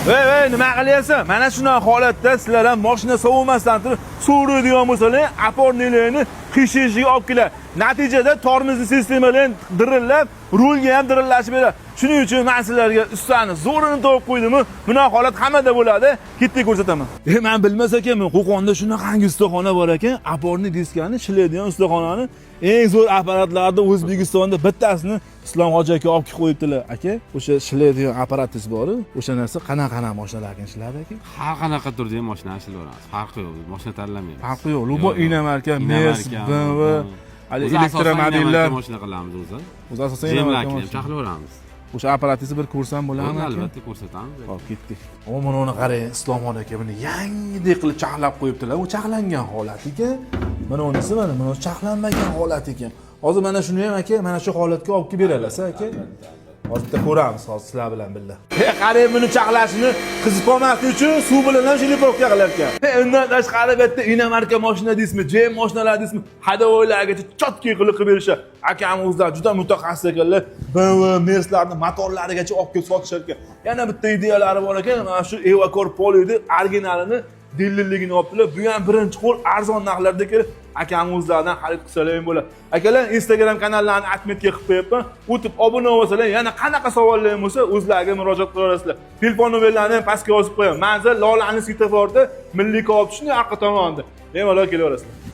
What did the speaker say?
Ey, nima qilyapsan? Mana shunaqa holatda sizlar ham mashina sovurmasdan turib, suvuradigan bo'lsalar, opornilarni qishishiga olib keladi. Natijada tormozli sistemalar dirillab, rulga ham dirillashib beradi. Shuning uchun men sizlarga ustani zo'rini topib qo'ydimmi? Bunaqa holat hammada bo'ladi. Ketdik ko'rsataman. Men bilmas ekanman, Qo'qonda shunaqangi ustaxona bor ekan, oporni diskani ishlaydigan ustaxonani eng zo'r apparatlarda O'zbekistonda bittasini Islom Hoji aka olib qo'yibdilar. Aka, o'sha ishlaydigan apparatingiz bor-ku, o'sha narsa qanaqa mashinalarga ishlaydi aka? Har qanaqa turdagi mashina ishlayveramiz. Farqi yo'q, mashina tanlamaymiz. Farqi yo'q. Lubo Inamarka, Merz, BMW, elektromobillar mashina qilamiz o'zi. O'zi asosan Jemlarni ham chaqlaveramiz. O'sha apparatingizni bir ko'rsam bo'ladimi? Albatta ko'rsatamiz. Hop, ketdik. Mana uni qarang, Islomxon aka buni yangidek qilib chaqlab qo'yibdilar. U chaqlangan holat ekan. Mana unisi mana chaqlanmagan holat ekan. Hozir mana shuni ham aka, mana shu holatga olib kelib berasiz aka. Hozirda ko'ramiz hozir sizlar bilan birga. Qarang buni chaqlashini qizib qolmaslik uchun suv bilan ham shilipovka qilar ekan. Undan tashqari bitta Inamarka mashina deysizmi, JM mashinalar deysizmi, haydovchilargacha chotki qilib berishadi. Akam o'zlari juda mutaxassis ekanlar. BMW, Merzlarning motorlarigacha olib kelib sotishar ekan. Yana bitta ideyalari bor ekan, mana shu Evacor Poly'ni originalini delilligini olibdilar. Bu ham birinchi qo'l arzon narxlarda kelib akam o'zlaridan xarid qilsalar ham bo'ladi. Akalar Instagram kanallarni atmetga qilib qo'yapman. O'tib obuna bo'lsalar, yana qanaqa savollar bo'lsa o'zlariga murojaat qilasizlar. Telefon nomerlarini pastga yozib qo'yaman. Manzil Lolani svetoforda Milliy ko'p shunday orqa tomonda. Bemalol kelaverasizlar.